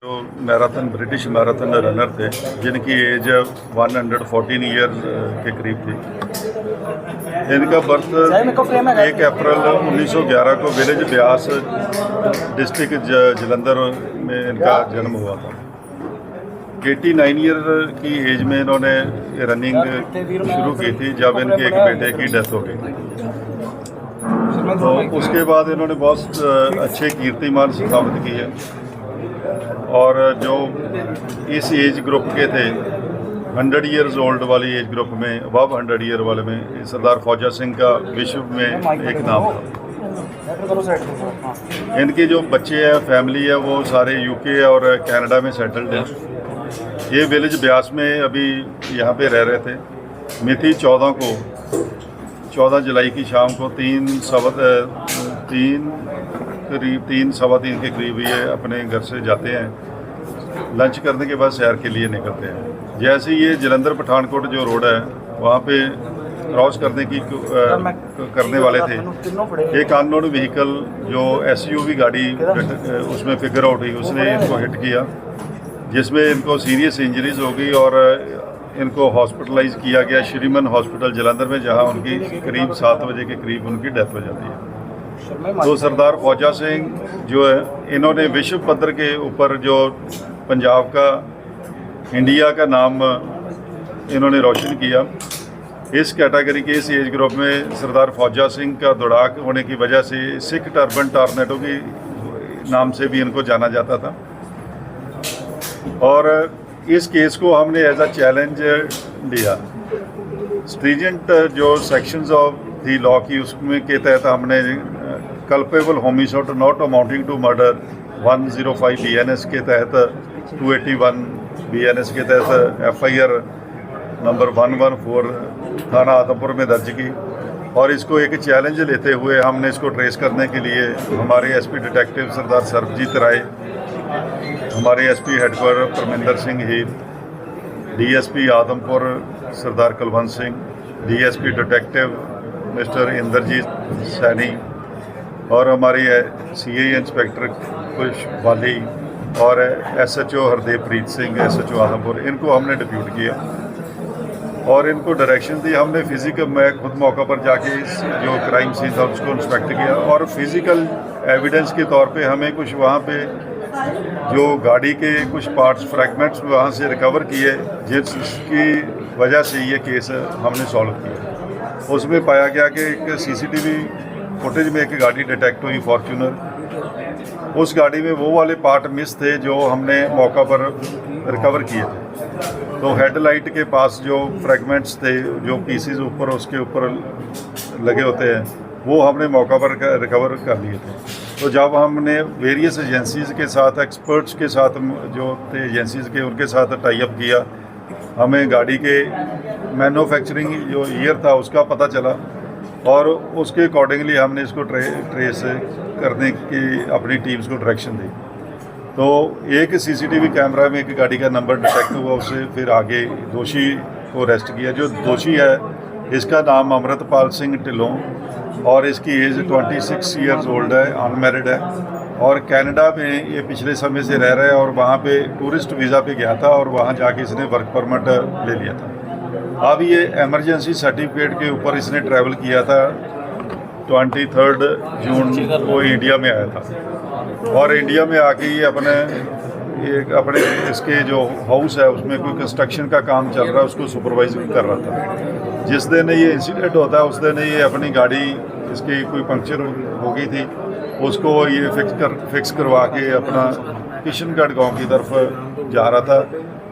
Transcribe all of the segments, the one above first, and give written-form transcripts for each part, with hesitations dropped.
जो marathon British marathon runner थे जिनकी एज 114 ईयर के करीब थी। इनका बर्थ 1 अप्रैल 1911 को विलेज ब्यास डिस्ट्रिक्ट जलंधर में इनका जन्म हुआ था। 89 ईयर की एज में इन्होंने रनिंग शुरू की थी जब इनके एक बेटे की डेथ हो गई। तो उसके बाद इन्होंने बहुत अच्छे कीर्तिमान स्थापित किए और जो इस एज ग्रुप के थे 100 ईयर्स ओल्ड वाली एज ग्रुप में, अबव 100 ईयर वाले में सरदार ख्वाजा सिंह का विश्व में एक नाम था। इनके जो बच्चे हैं, फैमिली है, वो सारे यूके और कनाडा में सेटल्ड हैं। ये विलेज ब्यास में अभी यहाँ पे रह रहे थे। मिति 14 जुलाई की शाम को 3:15 के करीब ये अपने घर से जाते हैं। लंच करने के बाद सैर के लिए निकलते हैं। जैसे ये जलंधर पठानकोट जो रोड है वहाँ पे क्रॉस करने वाले थे, एक अननोन व्हीकल जो SUV गाड़ी उसमें फिगर आउट हुई, उसने इनको हिट किया जिसमें इनको सीरियस इंजरीज हो गई और इनको हॉस्पिटलाइज किया गया श्रीमन हॉस्पिटल जलंधर में, जहां उनकी करीब 7 बजे के करीब उनकी डेथ हो जाती है। तो सरदार ख्वाजा सिंह जो है, इन्होंने विश्व पद्धर के ऊपर जो पंजाब का, इंडिया का नाम इन्होंने रोशन किया। इस कैटेगरी के इस एज ग्रुप में सरदार ख्वाजा सिंह का दौड़ाक होने की वजह से सिख टर्बन टॉर्नेडो के नाम से भी इनको जाना जाता था। और इस केस को हमने एज अ चैलेंज लिया। स्ट्रीजेंट जो सेक्शंस ऑफ दी लॉ की उसमें के तहत हमने culpable homicide not amounting to murder 105 BNS के तहत 281 BNS के तहत FIR नंबर 114 थाना आदमपुर में दर्ज की। और इसको एक चैलेंज लेते हुए हमने इसको ट्रेस करने के लिए हमारे SP डिटेक्टिव सरदार सर्बजीत राय, हमारे SP headquarter Parminder Singh Heer, DSP Adampur Sardar Kulwant Singh, DSP detective mister Inderjit Saini और हमारी CI इंस्पेक्टर कुश वाली और SHO हरदेवप्रीत सिंह SHO आदमपुर, इनको हमने डिप्यूट किया और इनको डायरेक्शन दी। हमने फिजिकल, मैं खुद मौका पर जाके जो क्राइम सीन था उसको इंस्पेक्ट किया और फिजिकल एविडेंस के तौर पे हमें कुछ वहाँ पे जो गाड़ी के कुछ पार्ट्स फ्रैगमेंट्स वहाँ से रिकवर किए, जिसकी वजह से ये केस हमने सॉल्व किया। उसमें पाया गया कि एक CCTV फुटेज में एक गाड़ी डिटेक्ट हुई फॉर्च्यूनर। उस गाड़ी में वो वाले पार्ट मिस थे जो हमने मौका पर रिकवर किए थे। तो हेडलाइट के पास जो फ्रैगमेंट्स थे, जो पीसीज ऊपर उसके ऊपर लगे होते हैं, वो हमने मौका पर रिकवर कर लिए थे। तो जब हमने वेरियस एजेंसीज़ के साथ, एक्सपर्ट्स के साथ जो थे एजेंसीज़ के, उनके साथ टाई अप किया, हमें गाड़ी के मैन्युफैक्चरिंग जो ईयर था उसका पता चला और उसके अकॉर्डिंगली हमने इसको ट्रेस करने की अपनी टीम्स को डायरेक्शन दी। तो एक CCTV कैमरा में एक गाड़ी का नंबर डिटेक्ट हुआ, उससे फिर आगे दोषी को अरेस्ट किया। जो दोषी है इसका नाम अमृतपाल सिंह ढिल्लों और इसकी एज 26 ईयर्स ओल्ड है, अनमैरिड है और कनाडा में ये पिछले समय से रह रहा है और वहाँ पे टूरिस्ट वीज़ा पे गया था और वहाँ जाके इसने वर्क परमिट ले लिया था। अब ये इमरजेंसी सर्टिफिकेट के ऊपर इसने ट्रैवल किया था। 23 जून को इंडिया में आया था और इंडिया में आके ये अपने इसके जो हाउस है उसमें कोई कंस्ट्रक्शन का काम चल रहा है, उसको सुपरवाइज कर रहा था। जिस दिन ये इंसिडेंट होता है उस दिन ये अपनी गाड़ी, इसकी कोई पंक्चर हो गई थी, उसको ये फिक्स करवा के अपना किशनगढ़ गांव की तरफ जा रहा था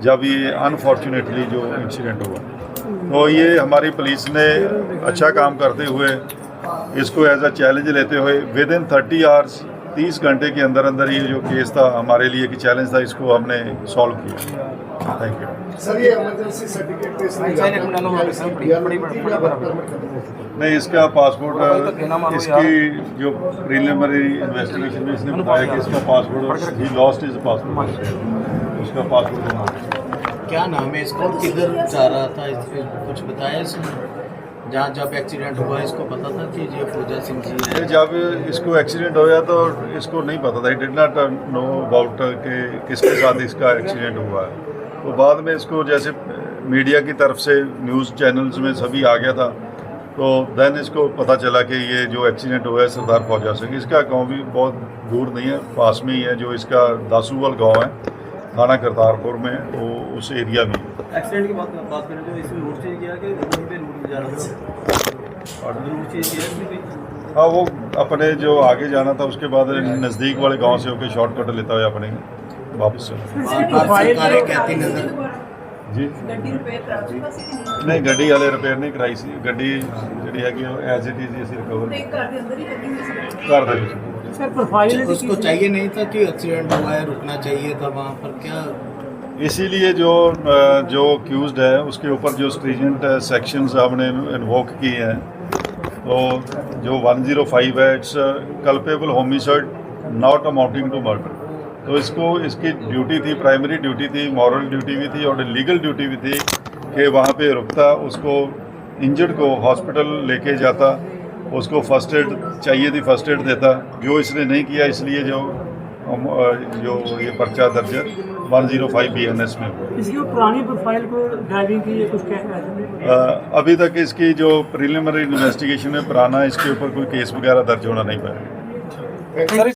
जब ये अनफॉर्चुनेटली जो इंसिडेंट हुआ। तो ये हमारी पुलिस ने अच्छा काम करते हुए इसको एज अ चैलेंज लेते हुए विद इन 30 आवर्स 30 घंटे के अंदर अंदर ये जो केस था हमारे लिए एक चैलेंज था, इसको हमने सॉल्व किया। Thank you sir. ये इमरजेंसी सर्टिफिकेट नहीं, इसका पासपोर्ट, इसकी जो प्रीलिमिनरी इन्वेस्टिगेशन में इसने बताया कि इसका passport, he lost his passport, उसका पासपोर्ट। क्या नाम है इसका, किधर जा रहा था, कुछ बताया इसने? जहाँ जब एक्सीडेंट हुआ इसको पता था कि ये फौजा सिंह जी ये है? जब इसको एक्सीडेंट होया तो इसको नहीं पता था, डिड नॉट नो अबाउट कि किसके साथ इसका एक्सीडेंट हुआ है। तो बाद में इसको जैसे मीडिया की तरफ से न्यूज़ चैनल्स में सभी आ गया था, तो देन इसको पता चला कि ये जो एक्सीडेंट हुआ है सरदार फौजा सिंह, इसका गांव भी बहुत दूर नहीं है, पास में ही है, जो इसका दासूवाल गांव है, थाना करतारपुर में, वो उस एरिया में। एक्सीडेंट की बात करें तो इसमें रूट चेंज किया कि वहीं पे रूट जा रहा था और रूट चेंज किया इसमें कोई? हाँ, वो अपने जो आगे जाना था उसके बाद नज़दीक वाले गांव से होकर शॉर्टकट लेता हुआ अपने वापस चला। बार बार सरकारें कहती नजर जी ਗੱਡੀ ਰਿਪੇਅਰ ਕਰਾ ਚੁੱਕਾ ਸੀ ਕਿ ਨਹੀਂ नहीं, गड्डी वाले रिपेयर नहीं कराई सी, गड्डी जी है कि एज इट इज ਅਸੀਂ रिकवर ਤੇ ਘਰ ਦੇ ਅੰਦਰ ਹੀ ਲੱਗੀ ਹੋਈ ਸੀ कर दे ਵਿੱਚ। सर प्रोफाइल उसको चाहिए नहीं था कि एक्सीडेंट हुआ है, रुकना चाहिए था वहाँ पर, क्या? इसीलिए जो अक्यूज्ड है उसके ऊपर जो स्ट्रीजेंट सेक्शंस हमने इन्वोक किए हैं, तो जो 105 है, it's culpable homicide not amounting to murder. तो इसको इसकी ड्यूटी थी, प्राइमरी ड्यूटी थी, मॉरल ड्यूटी भी थी और लीगल ड्यूटी भी थी कि वहाँ पे रुकता, उसको इंजर्ड को हॉस्पिटल लेके जाता, उसको फर्स्ट एड चाहिए थी, फर्स्ट एड देता, जो इसने नहीं किया, इसलिए जो ये पर्चा दर्ज है 105 BNS में हुआ। इसकी वो पुरानी प्रोफाइल को ड्राइविंग की या कुछ कह रहे थे? अभी तक इसकी जो प्रिलिमिनरी इन्वेस्टिगेशन है, पुराना इसके ऊपर कोई केस वगैरह दर्ज होना नहीं पाया।